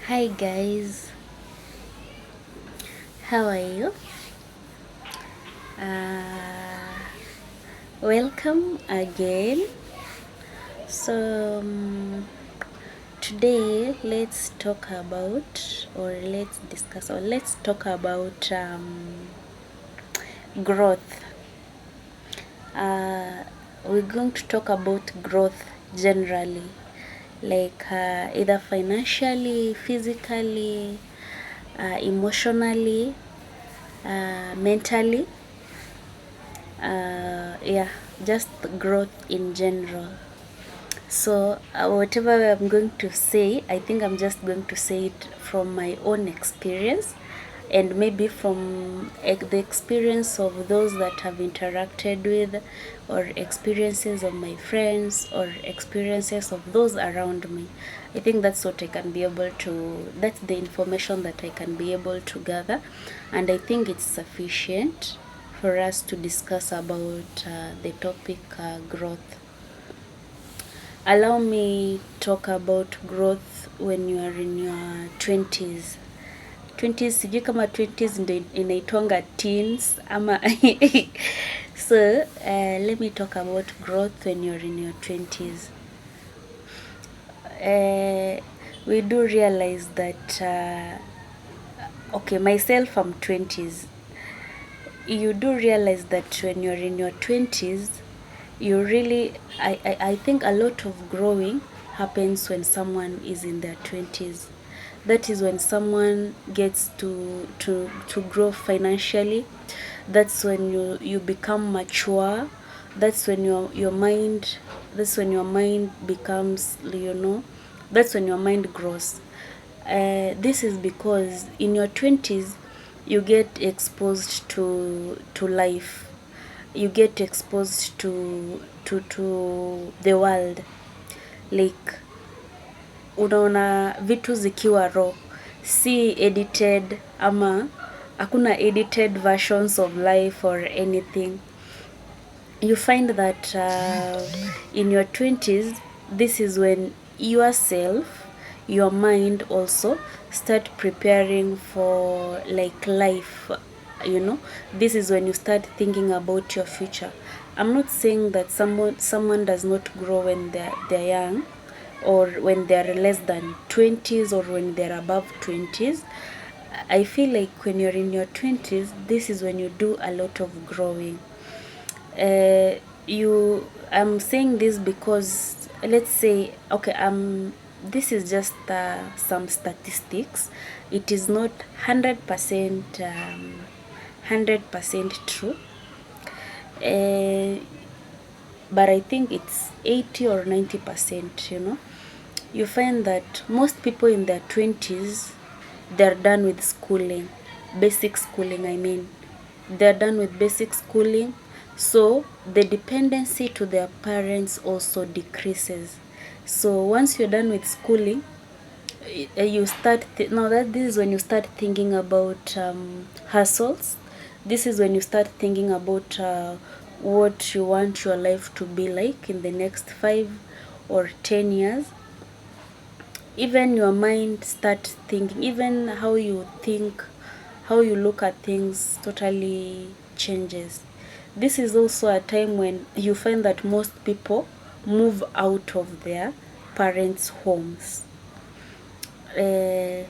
Hi guys, how are you? Uh, Welcome again. So, today let's talk about, or let's discuss, or let's talk about growth. Uh, we're going to talk about growth generally, like either financially, physically, emotionally, mentally. Yeah, just growth in general. So whatever I'm going to say, I think I'm just going to say it from my own experience, and maybe from the experience of those that have interacted with, or experiences of my friends, or experiences of those around me. I think that's what I can be able to, that's the information that I can be able to gather, and I think it's sufficient for us to discuss about the topic growth. Allow me talk about growth when you are in your 20s. 20s, sijui kama 20s ndio inaitwanga teens ama so let me talk about growth when you're in your 20s. We do realize that okay, myself, I'm 20s. You do realize that when you're in your 20s, you really, I think a lot of growing happens when someone is in their 20s. That is when someone gets to grow financially. That's when you become mature. That's when your mind, that's when your mind becomes, that's when your mind grows. This is because in your 20s you get exposed to life, you get exposed to the world, like unaona vitu zikiwa raw, si edited, ama hakuna edited versions of life or anything. You find that in your 20s, this is when yourself, your mind also start preparing for like life. This is when you start thinking about your future. I'm not saying that someone does not grow when they're young, or when they're less than 20s, or when they're above 20s. I feel like when you're in your 20s, this is when you do a lot of growing. I'm saying this because, let's say, okay, this is just some statistics. It is not 100% true, uh, but I think it's 80 or 90%. You find that most people in their 20s, they're done with schooling, basic schooling, I mean. They're done with basic schooling, so the dependency to their parents also decreases. So once you're done with schooling, you start now that this is when you start thinking about hustles. This is when you start thinking about what you want your life to be like in the next 5 or 10 years. Even your mind starts thinking, even how you think, how you look at things totally changes. This is also a time when you find that most people move out of their parents' homes. I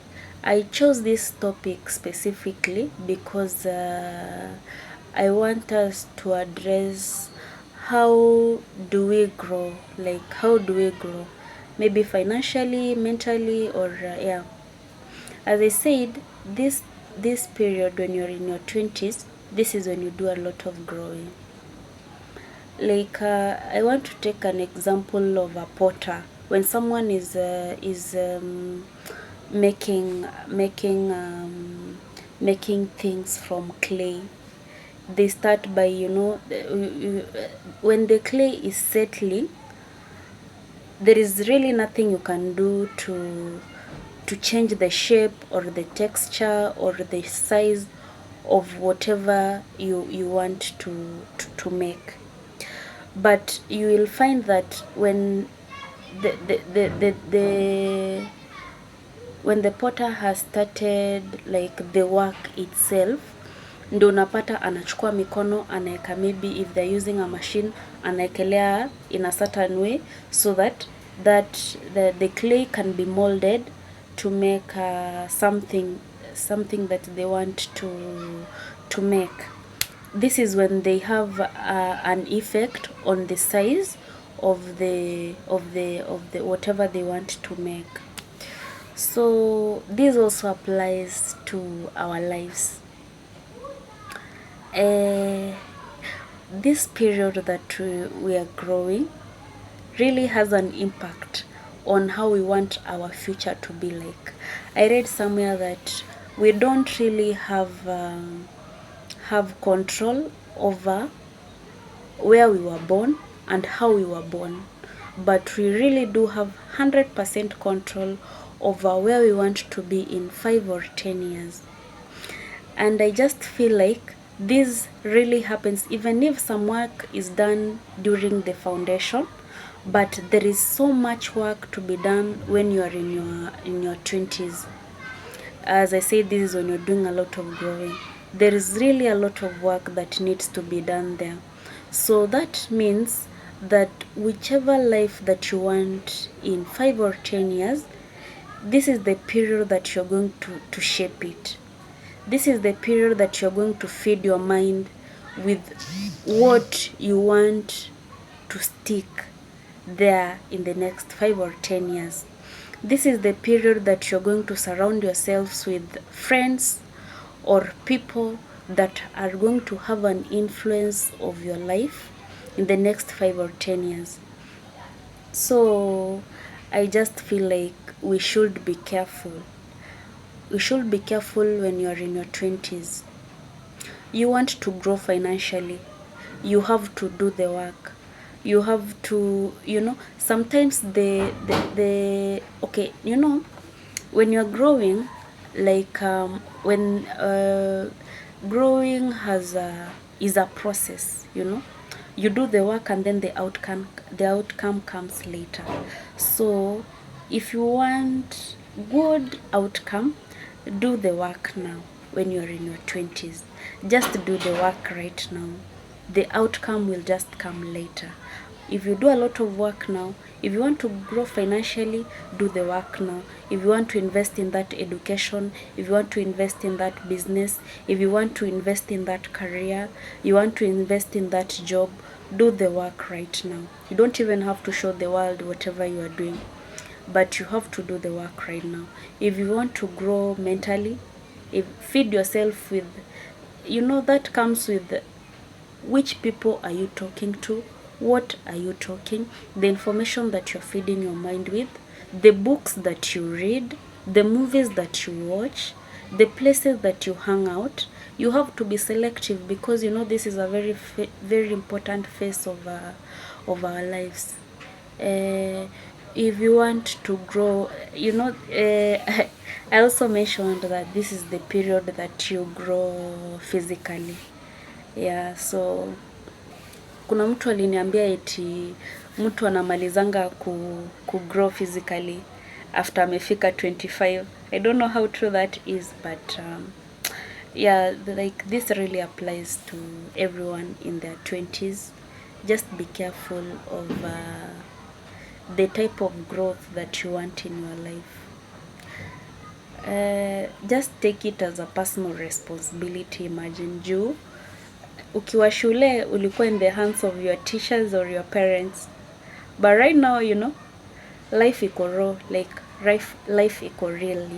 chose this topic specifically because I want us to address how do we grow, like how do we grow, maybe financially, mentally, or yeah. As I said, this period when you're in your 20s, this is when you do a lot of growing. Like I want to take an example of a potter. When someone is making things from clay, they start by, when the clay is settling, there is really nothing you can do to change the shape or the texture or the size of whatever you want to make. But you will find that when the when the potter has started like the work itself, ndio unapata anachukua mikono anaeka, maybe if they're using a machine, anaekelea in a certain way so that the clay can be molded to make something that they want to make. This is when they have an effect on the size of the whatever they want to make. So this also applies to our lives. This period that we are growing really has an impact on how we want our future to be like. I read somewhere that we don't really have control over where we were born and how we were born, but we really do have 100% control over where we want to be in 5 or 10 years. And I just feel like this really happens even if some work is done during the foundation, but there is so much work to be done when you are in your 20s. As I say, this is when you're doing a lot of growing. There is really a lot of work that needs to be done there. So that means that whichever life that you want in 5 or 10 years, this is the period that you're going to shape it. This is the period that you're going to feed your mind with what you want to stick there in the next 5 or 10 years. This is the period that you're going to surround yourselves with friends or people that are going to have an influence of your life in the next 5 or 10 years. So I just feel like we should be careful. We should be careful when you're in your 20s. You want to grow financially. You have to do the work. You have to, sometimes okay, when you're growing, like when growing is a process, you do the work and then the outcome comes later. So if you want good outcome, do the work now when you're in your 20s. Just do the work right now. The outcome will just come later. If you do a lot of work now, if you want to grow financially, do the work now. If you want to invest in that education, if you want to invest in that business, if you want to invest in that career, you want to invest in that job, do the work right now. You don't even have to show the world whatever you are doing, but you have to do the work right now. If you want to grow mentally, feed yourself with, that comes with which people are you talking to, what are you talking, the information that you're feeding your mind with, the books that you read, the movies that you watch, the places that you hang out. You have to be selective because this is a very very important phase of our lives. If you want to grow, I also mentioned that this is the period that you grow physically. Yeah, so kuna mtu aliniambia eti mtu anamalizanga ku grow physically after amefika 25. I don't know how true that is, but yeah, like this really applies to everyone in their 20s. Just be careful of the type of growth that you want in your life. Just take it as a personal responsibility. Imagine you ukiwa shule ulikuwa in the hands of your teachers or your parents, but right now life iko raw, like life iko real.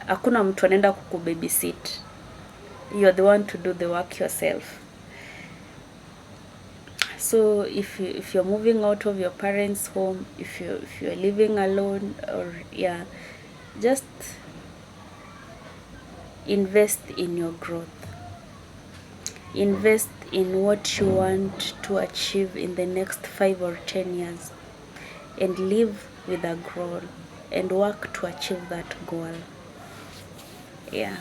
Hakuna mtu anaenda kukubabysit. You're the one to do the work yourself. So if you're moving out of your parents' home, if you're living alone, or just invest in your growth. Invest in what you want to achieve in the next 5 or 10 years, and live with a goal and work to achieve that goal. Yeah.